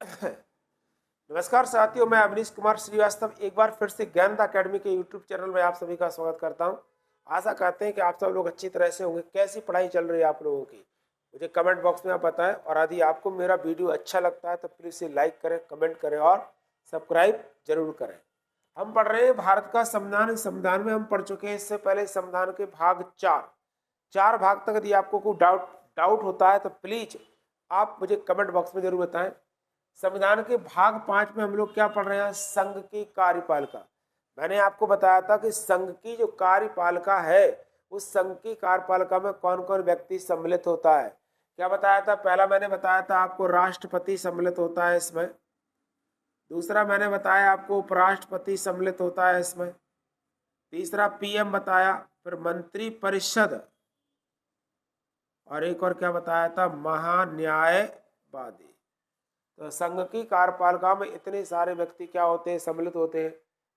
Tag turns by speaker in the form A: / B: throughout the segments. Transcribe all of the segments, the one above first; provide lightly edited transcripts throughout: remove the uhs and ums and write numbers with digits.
A: नमस्कार साथियों, मैं अवनीश कुमार श्रीवास्तव एक बार फिर से ज्ञान अकेडमी के यूट्यूब चैनल में आप सभी का स्वागत करता हूं। आशा करते हैं कि आप सब लोग अच्छी तरह से होंगे। कैसी पढ़ाई चल रही है आप लोगों की, मुझे कमेंट बॉक्स में आप बताएं। और यदि आपको मेरा वीडियो अच्छा लगता है तो प्लीज़ इसे लाइक करें, कमेंट करें और सब्सक्राइब जरूर करें। हम पढ़ रहे हैं भारत का संविधान। संविधान में हम पढ़ चुके हैं। इससे पहले संविधान के भाग चार भाग तक यदि आपको कोई डाउट होता है तो प्लीज आप मुझे कमेंट बॉक्स में जरूर बताएं। संविधान के भाग 5 में हम लोग क्या पढ़ रहे हैं? संघ की कार्यपालिका। मैंने आपको बताया था कि संघ की जो कार्यपालिका है, उस संघ की कार्यपालिका में कौन कौन व्यक्ति सम्मिलित होता है। क्या बताया था? पहला मैंने बताया था आपको राष्ट्रपति सम्मिलित होता है इसमें। दूसरा मैंने बताया आपको उपराष्ट्रपति सम्मिलित होता है इसमें। तीसरा पीएम बताया, फिर मंत्री परिषद, और एक और क्या बताया था? महान्यायवादी। तो संघ की कार्यपालिका में इतने सारे व्यक्ति क्या होते हैं? सम्मिलित होते हैं।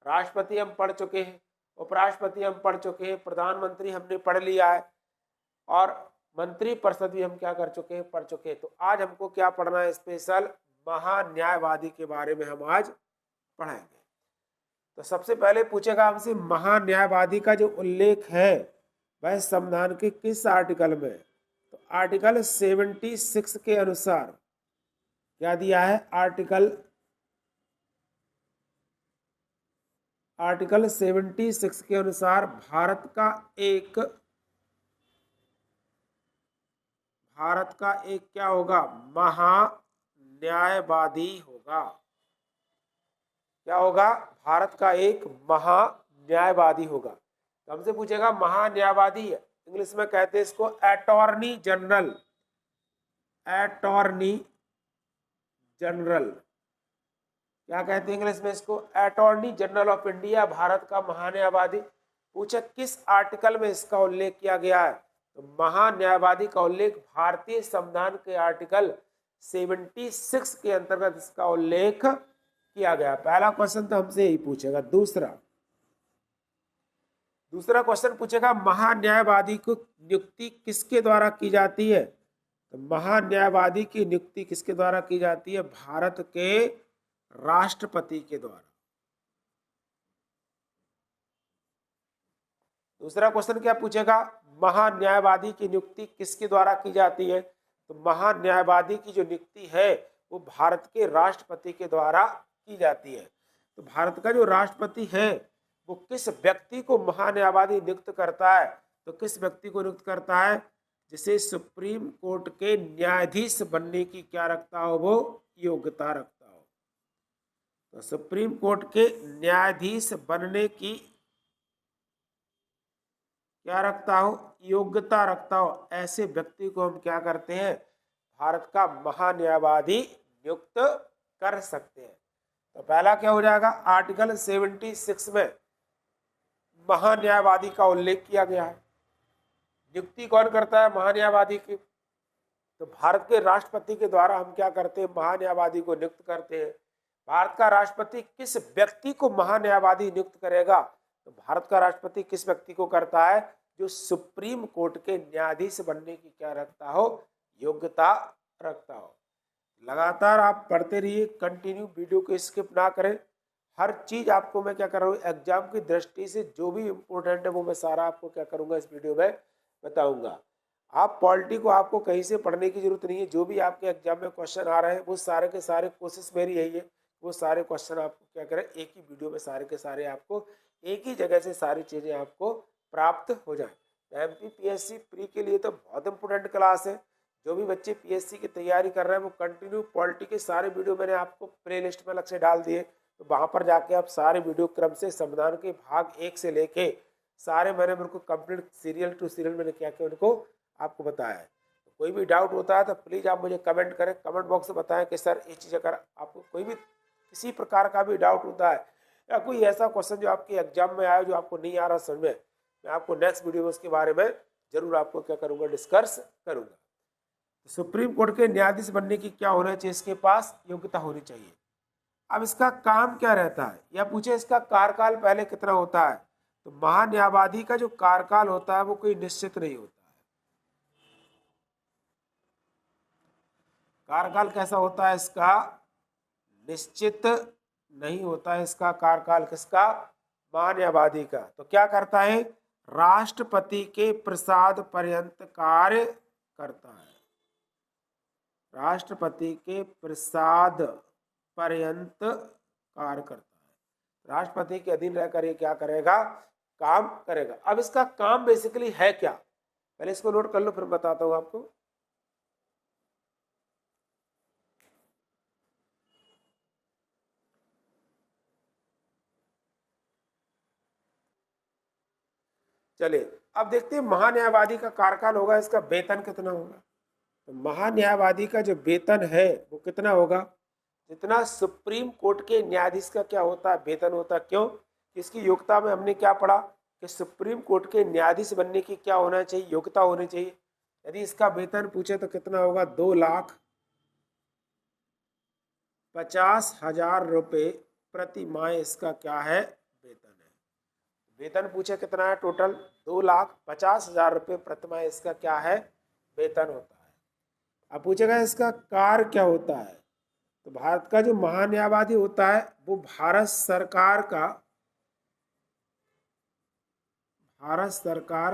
A: राष्ट्रपति हम पढ़ चुके हैं, उपराष्ट्रपति हम पढ़ चुके हैं, प्रधानमंत्री हमने पढ़ लिया है, और मंत्री परिषद भी हम क्या कर चुके हैं? पढ़ चुके हैं। तो आज हमको क्या पढ़ना है? स्पेशल महान्यायवादी के बारे में हम आज पढ़ाएंगे। तो सबसे पहले पूछेगा हमसे, महान्यायवादी का जो उल्लेख है वह संविधान के किस आर्टिकल में? तो आर्टिकल 76 के अनुसार क्या दिया है? आर्टिकल 76 के अनुसार भारत का एक क्या होगा? महान्यायवादी होगा। क्या होगा? भारत का एक महान्यायवादी होगा। तो हमसे पूछेगा महान्यायवादी, इंग्लिश में कहते हैं इसको अटॉर्नी जनरल। अटॉर्नी जनरल क्या कहते हैं इंग्लिश में इसको? Attorney general of India, Bharat का महान्यायवादी। पूछे किस आर्टिकल में इसका उल्लेख किया गया है? तो महान्यायवादी का उल्लेख भारतीय संविधान के आर्टिकल 76 के अंतर्गत इसका उल्लेख किया गया। पहला क्वेश्चन तो हमसे यही पूछेगा। दूसरा क्वेश्चन पूछेगा महान्यायवादी को नियुक्ति किसके द्वारा की जाती है? तो महान्यायवादी की नियुक्ति किसके द्वारा की जाती है? भारत के राष्ट्रपति के द्वारा। दूसरा क्वेश्चन क्या पूछेगा? महान्यायवादी की नियुक्ति किसके द्वारा की जाती है? तो महान्यायवादी की जो नियुक्ति है वो भारत के राष्ट्रपति के द्वारा की जाती है। तो भारत का जो राष्ट्रपति है वो किस व्यक्ति को महान्यायवादी नियुक्त करता है? तो किस व्यक्ति को नियुक्त करता है? जिसे सुप्रीम कोर्ट के न्यायाधीश बनने की क्या रखता हो? वो योग्यता रखता हो। तो सुप्रीम कोर्ट के न्यायाधीश बनने की क्या रखता हो? योग्यता रखता हो। ऐसे व्यक्ति को हम क्या करते हैं? भारत का महान्यायवादी नियुक्त कर सकते हैं। तो पहला क्या हो जाएगा? आर्टिकल 76 में महान्यायवादी का उल्लेख किया गया है। नियुक्ति कौन करता है महान्यायवादी की? तो भारत के राष्ट्रपति के द्वारा हम क्या करते हैं? महान्यायवादी को नियुक्त करते हैं। भारत का राष्ट्रपति किस व्यक्ति को महान्यायवादी नियुक्त करेगा? तो भारत का राष्ट्रपति किस व्यक्ति को करता है? जो सुप्रीम कोर्ट के न्यायाधीश बनने की क्या रखता हो? योग्यता रखता हो। लगातार आप पढ़ते रहिए, कंटिन्यू, वीडियो को स्किप ना करें। हर चीज आपको मैं क्या कर रहा हूँ, एग्जाम की दृष्टि से जो भी इम्पोर्टेंट है वो मैं सारा आपको क्या करूंगा, इस वीडियो में बताऊंगा। आप पॉलिटी को आपको कहीं से पढ़ने की जरूरत नहीं है। जो भी आपके एग्जाम में क्वेश्चन आ रहे हैं वो सारे के सारे, कोशिश मेरी यही है वो सारे क्वेश्चन आपको क्या करें, एक ही वीडियो में सारे के सारे आपको एक ही जगह से सारी चीजें आपको प्राप्त हो जाए। एमपीपीएससी प्री के लिए तो बहुत इंपोर्टेंट क्लास है। जो भी बच्चे पीएससी की तैयारी कर रहे हैं वो कंटिन्यू पॉलिटी के सारे वीडियो मैंने आपको प्ले लिस्ट में अलग से डाल दिए। तो वहां पर जाके आप सारे वीडियो क्रम से संविधान के भाग 1 से लेके सारे मैंने उनको कंप्लीट सीरियल टू सीरियल मैंने क्या किया उनको आपको बताया है। तो कोई भी डाउट होता है तो प्लीज़ आप मुझे कमेंट करें, कमेंट बॉक्स में बताएं कि सर ये चीज़ अगर आपको कोई भी किसी प्रकार का भी डाउट होता है या कोई ऐसा क्वेश्चन जो आपके एग्जाम में आया जो आपको नहीं आ रहा समझ में, मैं आपको नेक्स्ट वीडियो में उसके बारे में जरूर आपको क्या करूँगा, डिस्कस करूँगा। तो सुप्रीम कोर्ट के न्यायाधीश बनने की क्या होना चाहिए? इसके पास योग्यता होनी चाहिए। अब इसका काम क्या रहता है या पूछे इसका कार्यकाल पहले कितना होता है? तो महान्यायवादी का जो कार्यकाल होता है वो कोई निश्चित नहीं होता है। कार्यकाल कैसा होता है इसका? निश्चित नहीं होता है इसका कार्यकाल। किसका? महान्यायवादी का। तो क्या करता है? राष्ट्रपति के प्रसाद पर्यंत कार्य करता है। राष्ट्रपति के प्रसाद पर्यंत कार्य करता है। राष्ट्रपति के अधीन रहकर ये क्या करेगा? काम करेगा। अब इसका काम बेसिकली है क्या? पहले इसको नोट कर लो, फिर बताता हूं आपको। चलिए अब देखते हैं महान्यायवादी का कार्यकाल होगा, इसका वेतन कितना होगा। तो महान्यायवादी का जो वेतन है वो कितना होगा? जितना सुप्रीम कोर्ट के न्यायाधीश का क्या होता है? वेतन होता है। क्यों? इसकी योग्यता में हमने क्या पढ़ा कि सुप्रीम कोर्ट के न्यायाधीश बनने की क्या होना चाहिए? योग्यता होनी चाहिए। यदि इसका वेतन पूछे तो कितना होगा? 2,50,000 रुपये प्रति माह इसका क्या है? वेतन है। वेतन पूछे कितना है? टोटल 2,50,000 रुपये प्रति माह इसका क्या है? वेतन होता है। अब पूछेगा इसका कार्य क्या होता है? तो भारत का जो महान्यायवादी होता है वो भारत सरकार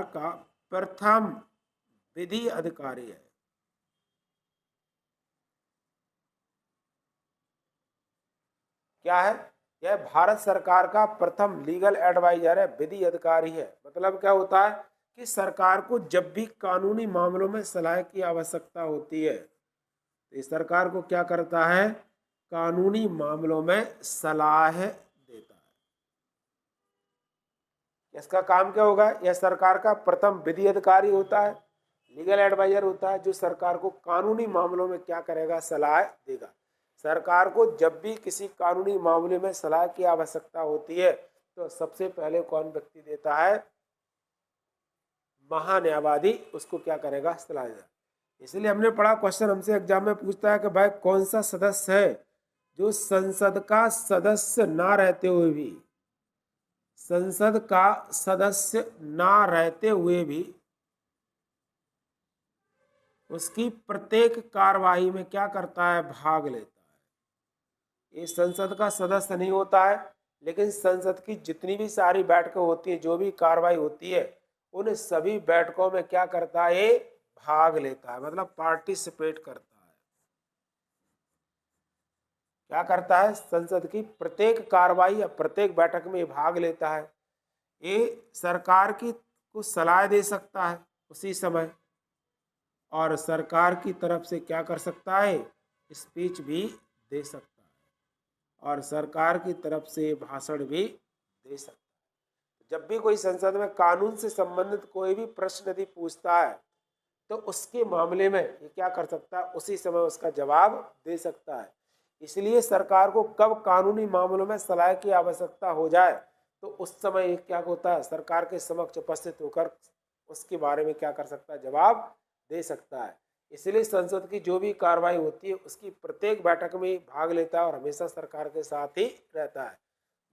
A: का प्रथम विधि अधिकारी है। क्या है? यह भारत सरकार का प्रथम लीगल एडवाइजर है, विधि अधिकारी है। मतलब क्या होता है कि सरकार को जब भी कानूनी मामलों में सलाह की आवश्यकता होती है तो इस सरकार को क्या करता है? कानूनी मामलों में सलाह देता है। इसका काम क्या होगा? यह सरकार का प्रथम विधि अधिकारी होता है, लीगल एडवाइजर होता है, जो सरकार को कानूनी मामलों में क्या करेगा? सलाह देगा। सरकार को जब भी किसी कानूनी मामले में सलाह की आवश्यकता होती है तो सबसे पहले कौन व्यक्ति देता है? महान्यायवादी उसको क्या करेगा? सलाह देगा। इसलिए हमने पढ़ा, क्वेश्चन हमसे एग्जाम में पूछता है कि भाई कौन सा सदस्य है जो संसद का सदस्य ना रहते हुए भी, संसद का सदस्य ना रहते हुए भी उसकी प्रत्येक कार्यवाही में क्या करता है? भाग लेता है। ये संसद का सदस्य नहीं होता है, लेकिन संसद की जितनी भी सारी बैठकें होती है, जो भी कार्रवाई होती है, उन सभी बैठकों में क्या करता है? भाग लेता है, मतलब पार्टिसिपेट करता है। क्या करता है? संसद की प्रत्येक कार्रवाई या प्रत्येक बैठक में भाग लेता है। ये सरकार की कुछ सलाह दे सकता है उसी समय, और सरकार की तरफ से क्या कर सकता है? स्पीच भी दे सकता है, और सरकार की तरफ से भाषण भी दे सकता है। जब भी कोई संसद में कानून से संबंधित कोई भी प्रश्न यदि पूछता है तो उसके मामले में ये क्या कर सकता है? उसी समय उसका जवाब दे सकता है। इसलिए सरकार को कब कानूनी मामलों में सलाह की आवश्यकता हो जाए तो उस समय ये क्या होता है? सरकार के समक्ष उपस्थित होकर उसके बारे में क्या कर सकता है? जवाब दे सकता है। इसलिए संसद की जो भी कार्रवाई होती है उसकी प्रत्येक बैठक में भाग लेता है और हमेशा सरकार के साथ ही रहता है।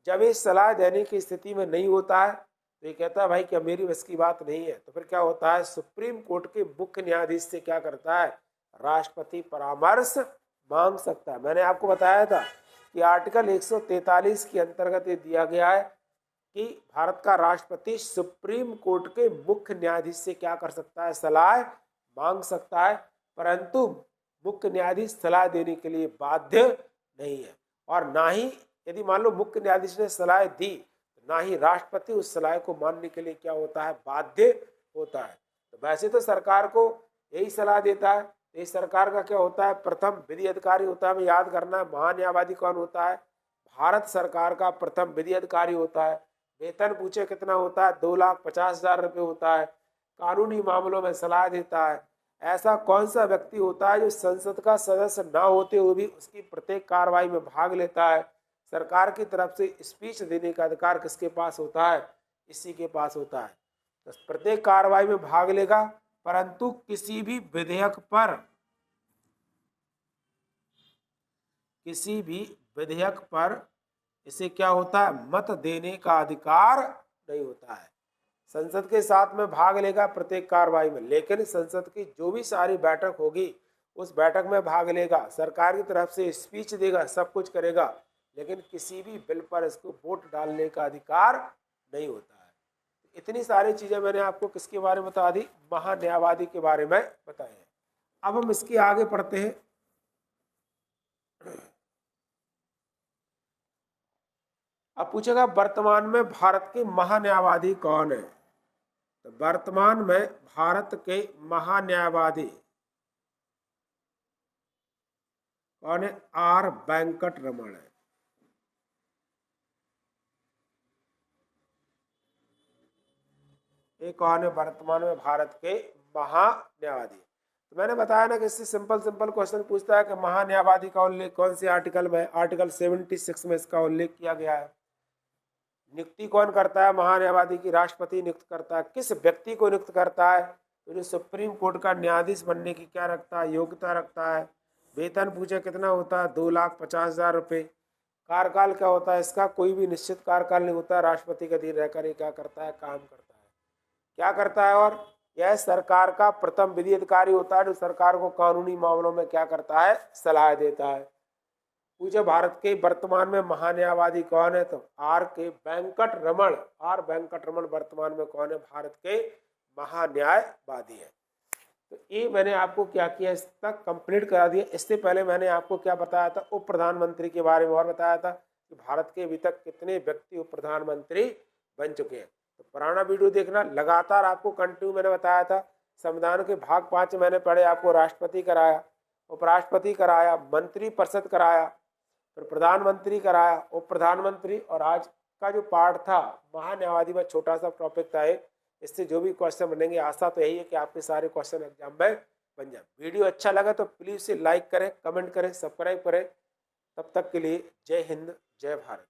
A: जब ये सलाह देने की स्थिति में नहीं होता है तो ये कहता है भाई क्या मेरी बस की बात नहीं है, तो फिर क्या होता है? सुप्रीम कोर्ट के मुख्य न्यायाधीश से क्या करता है? राष्ट्रपति परामर्श मांग सकता है। मैंने आपको बताया था कि आर्टिकल 143 के अंतर्गत ये दिया गया है कि भारत का राष्ट्रपति सुप्रीम कोर्ट के मुख्य न्यायाधीश से क्या कर सकता है? सलाह मांग सकता है, परंतु मुख्य न्यायाधीश सलाह देने के लिए बाध्य नहीं है। और ना ही यदि मान लो मुख्य न्यायाधीश ने सलाह दी, ना ही राष्ट्रपति उस सलाह को मानने के लिए क्या होता है? बाध्य होता है। तो वैसे तो सरकार को यही सलाह देता है। इस सरकार का क्या होता है? प्रथम विधि अधिकारी होता है। हमें याद करना है महान्यायवादी कौन होता है? भारत सरकार का प्रथम विधि अधिकारी होता है। वेतन पूछे कितना होता है? 2,50,000 रुपये होता है। कानूनी मामलों में सलाह देता है। ऐसा कौन सा व्यक्ति होता है जो संसद का सदस्य ना होते हुए भी उसकी प्रत्येक कार्रवाई में भाग लेता है? सरकार की तरफ से स्पीच देने का अधिकार किसके पास होता है? इसी के पास होता है। तो प्रत्येक कार्रवाई में भाग लेगा, परंतु किसी भी विधेयक पर इसे क्या होता है? मत देने का अधिकार नहीं होता है। संसद के साथ में भाग लेगा प्रत्येक कार्रवाई में, लेकिन संसद की जो भी सारी बैठक होगी उस बैठक में भाग लेगा, सरकार की तरफ से स्पीच देगा, सब कुछ करेगा, लेकिन किसी भी बिल पर इसको वोट डालने का अधिकार नहीं होता है। इतनी सारी चीजें मैंने आपको किसके बारे में बता दी, महान्यायवादी के बारे में बताए हैं। अब हम इसके आगे पढ़ते हैं। अब पूछेगा वर्तमान में भारत के महान्यायवादी कौन है। तो वर्तमान में भारत के महान्यायवादी कौन है, आर वेंकट रमन है। ये कौन है वर्तमान में भारत के महान्यायवादी। तो मैंने बताया ना कि इससे सिंपल क्वेश्चन पूछता है कि महान्यायवादी का उल्लेख कौन से आर्टिकल में, आर्टिकल 76 में इसका उल्लेख किया गया है। नियुक्ति कौन करता है महान्यायवादी की, राष्ट्रपति नियुक्त करता है। किस व्यक्ति को नियुक्त करता है, तो जो सुप्रीम कोर्ट का न्यायाधीश बनने की क्या रखता है, योग्यता रखता है। वेतन पूछे कितना होता है, 2,50,000 रुपये। कार्यकाल क्या होता है इसका, कोई भी निश्चित कार्यकाल नहीं होता, राष्ट्रपति के अधीन रहकर ये क्या करता है, काम करता है, क्या करता है। और यह सरकार का प्रथम विधि अधिकारी होता है, जो सरकार को कानूनी मामलों में क्या करता है, सलाह देता है। पूछे भारत के वर्तमान में महान्यायवादी कौन है, तो आर वेंकट रमन वर्तमान में कौन है, भारत के महान्यायवादी है। तो ये मैंने आपको क्या किया, इस तक कंप्लीट करा दिया। इससे पहले मैंने आपको क्या बताया था, उप प्रधानमंत्री के बारे में और बताया था कि भारत के अभी तक कितने व्यक्ति उप प्रधानमंत्री बन चुके हैं। तो पुराना वीडियो देखना, लगातार आपको कंटिन्यू मैंने बताया था। संविधान के भाग 5 मैंने पढ़े, आपको राष्ट्रपति कराया, उपराष्ट्रपति कराया, मंत्री परिषद कराया, फिर प्रधानमंत्री कराया, उप प्रधानमंत्री, और आज का जो पार्ट था महान्यायवादी में छोटा सा टॉपिक था। इससे जो भी क्वेश्चन बनेंगे, आशा तो यही है कि आपके सारे क्वेश्चन एग्जाम में बन जाए। वीडियो अच्छा लगा तो प्लीज़ से लाइक करें, कमेंट करें, सब्सक्राइब करें। तब तक के लिए जय हिंद, जय भारत।